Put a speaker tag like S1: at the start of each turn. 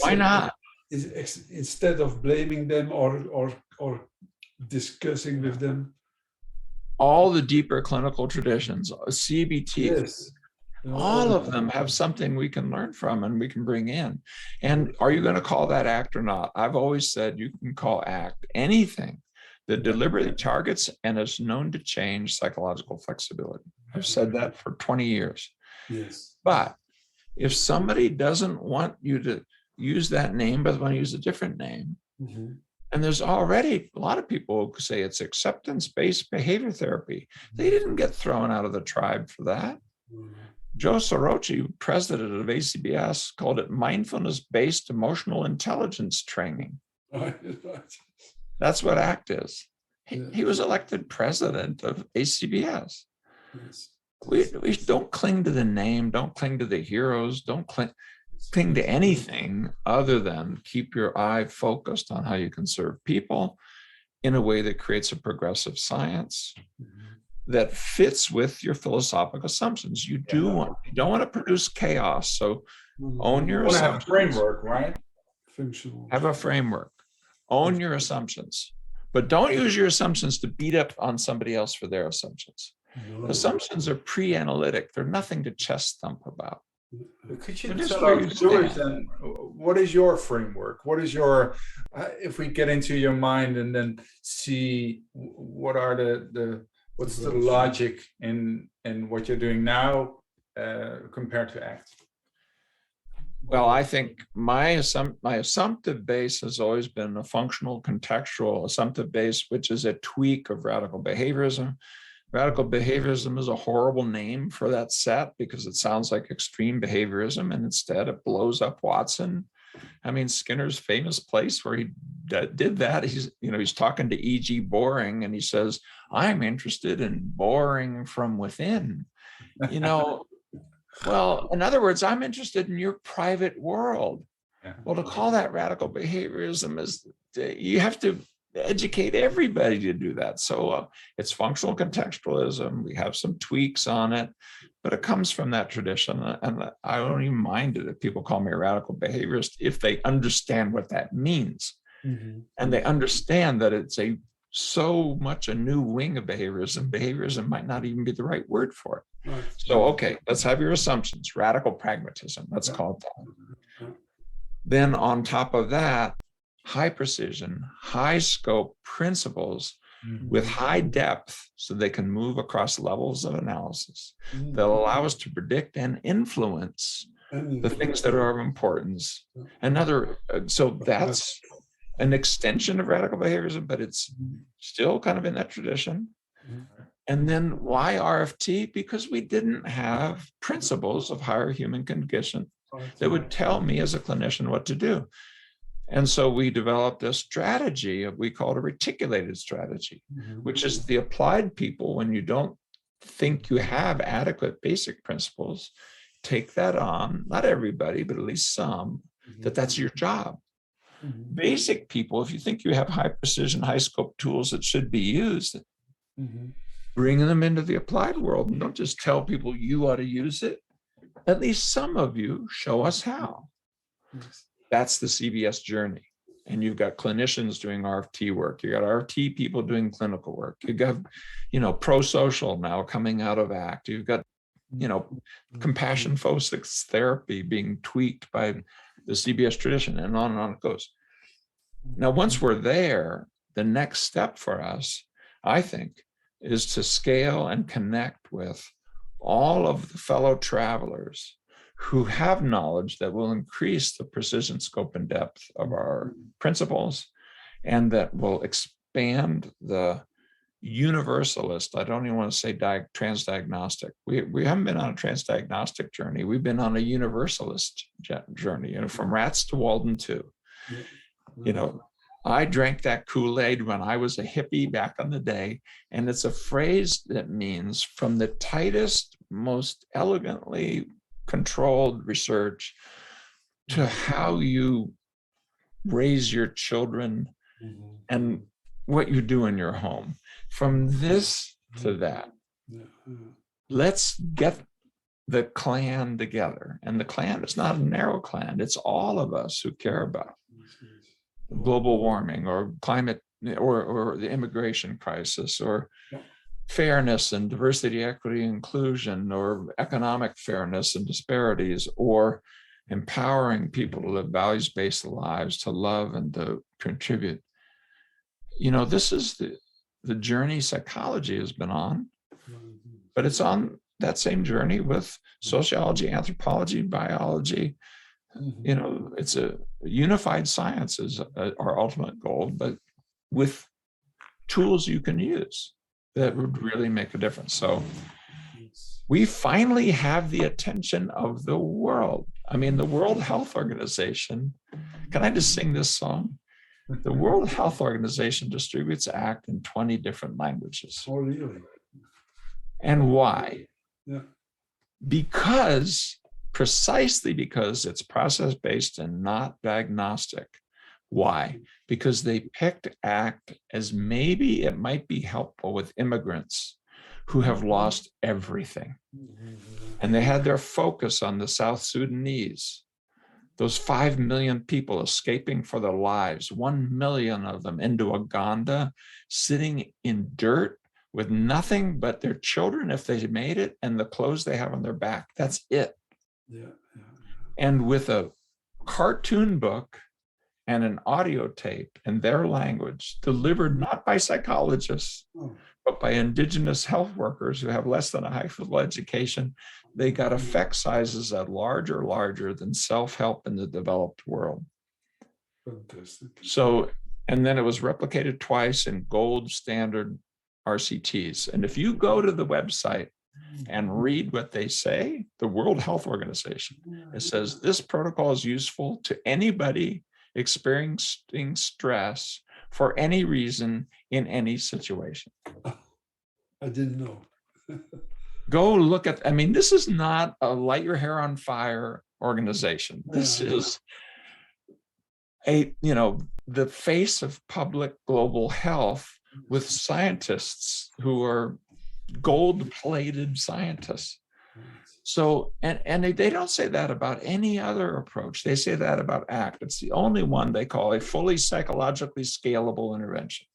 S1: Why not?
S2: Instead of blaming them or discussing with them.
S1: All the deeper clinical traditions, CBT,
S2: Yes.
S1: all of them have something we can learn from and we can bring in. And are you going to call that ACT or not? I've always said you can call ACT anything that deliberately targets and is known to change psychological flexibility. I've said that for 20 years.
S2: Yes.
S1: But if somebody doesn't want you to use that name, but want to use a different name, and there's already a lot of people who say it's acceptance-based behavior therapy. They didn't get thrown out of the tribe for that. Joe Sorochi, president of ACBS, called it mindfulness-based emotional intelligence training. That's what ACT is. He was elected president of ACBS. We don't cling to the name, don't cling to the heroes, don't cling to anything other than keep your eye focused on how you can serve people in a way that creates a progressive science that fits with your philosophical assumptions. You don't want to produce chaos. So own your assumptions.
S3: Have a framework, right?
S1: Have a framework. Own your assumptions. But don't use your assumptions to beat up on somebody else for their assumptions. Assumptions are pre-analytic. They're nothing to chest thump about.
S3: Could you tell our viewers then, what is your framework? What is your, if we get into your mind and then see what are what's the logic in what you're doing now compared to ACT?
S1: Well, I think my assumptive base has always been a functional contextual assumptive base, which is a tweak of radical behaviorism. Radical behaviorism is a horrible name for that set because it sounds like extreme behaviorism, and instead it blows up Watson. I mean, Skinner's famous place where he did that, he's talking to E.G. Boring, and he says, "I'm interested in boring from within." Well, in other words, I'm interested in your private world. Well, to call that radical behaviorism is, you have to educate everybody to do that. So it's functional contextualism. We have some tweaks on it, but it comes from that tradition. And I don't even mind it if people call me a radical behaviorist if they understand what that means. And they understand that it's so much a new wing of behaviorism. Behaviorism might not even be the right word for it. So, okay, let's have your assumptions. Radical pragmatism, let's call it that. Then on top of that, high precision, high scope principles with high depth so they can move across levels of analysis that allow us to predict and influence the things that are of importance. So that's an extension of radical behaviorism, but it's still kind of in that tradition. And then why RFT? Because we didn't have principles of higher human condition that would tell me as a clinician what to do. And so we developed a strategy we call it a reticulated strategy, which is the applied people, when you don't think you have adequate basic principles, take that on, not everybody, but at least some, that's your job. Basic people, if you think you have high precision, high scope tools that should be used, bring them into the applied world, and don't just tell people you ought to use it. At least some of you show us how. That's the CBS journey. And you've got clinicians doing RFT work. You got RFT people doing clinical work. You got, pro-social now coming out of ACT. You've got, compassion focused therapy being tweaked by the CBS tradition, and on it goes. Now, once we're there, the next step for us, I think, is to scale and connect with all of the fellow travelers who have knowledge that will increase the precision, scope, and depth of our principles, and that will expand the universalist. I don't even want to say transdiagnostic. We haven't been on a transdiagnostic journey. We've been on a universalist journey, from rats to Walden too. I drank that Kool-Aid when I was a hippie back in the day, and it's a phrase that means from the tightest, most elegantly controlled research to how you raise your children and what you do in your home. From this to that, let's get the clan together. And the clan is not a narrow clan. It's all of us who care about global warming or climate or the immigration crisis or fairness and diversity, equity, inclusion, or economic fairness and disparities, or empowering people to live values-based lives, to love and to contribute. You know, this is the journey psychology has been on, but it's on that same journey with sociology, anthropology, biology. You know, it's a unified science is our ultimate goal, but with tools you can use that would really make a difference. So we finally have the attention of the world. I mean, the World Health Organization, can I just sing this song? The World Health Organization distributes ACT in 20 different languages.
S2: Oh, really?
S1: And why?
S2: Yeah.
S1: Precisely because it's process-based and not diagnostic. Why? Because they picked ACT as maybe it might be helpful with immigrants who have lost everything. And they had their focus on the South Sudanese, those 5 million people escaping for their lives, 1 million of them into Uganda, sitting in dirt with nothing but their children, if they made it, and the clothes they have on their back. That's it.
S2: Yeah.
S1: And with a cartoon book and an audio tape in their language, delivered not by psychologists, but by indigenous health workers who have less than a high school education, they got effect sizes that larger than self-help in the developed world.
S2: Fantastic.
S1: So, and then it was replicated twice in gold standard RCTs. And if you go to the website and read what they say, the World Health Organization, it says this protocol is useful to anybody experiencing stress for any reason in any situation.
S2: I didn't know.
S1: Go look at, I mean, this is not a light your hair on fire organization. This is the face of public global health with scientists who are gold-plated scientists. So, and they don't say that about any other approach. They say that about ACT. It's the only one they call a fully psychologically scalable intervention.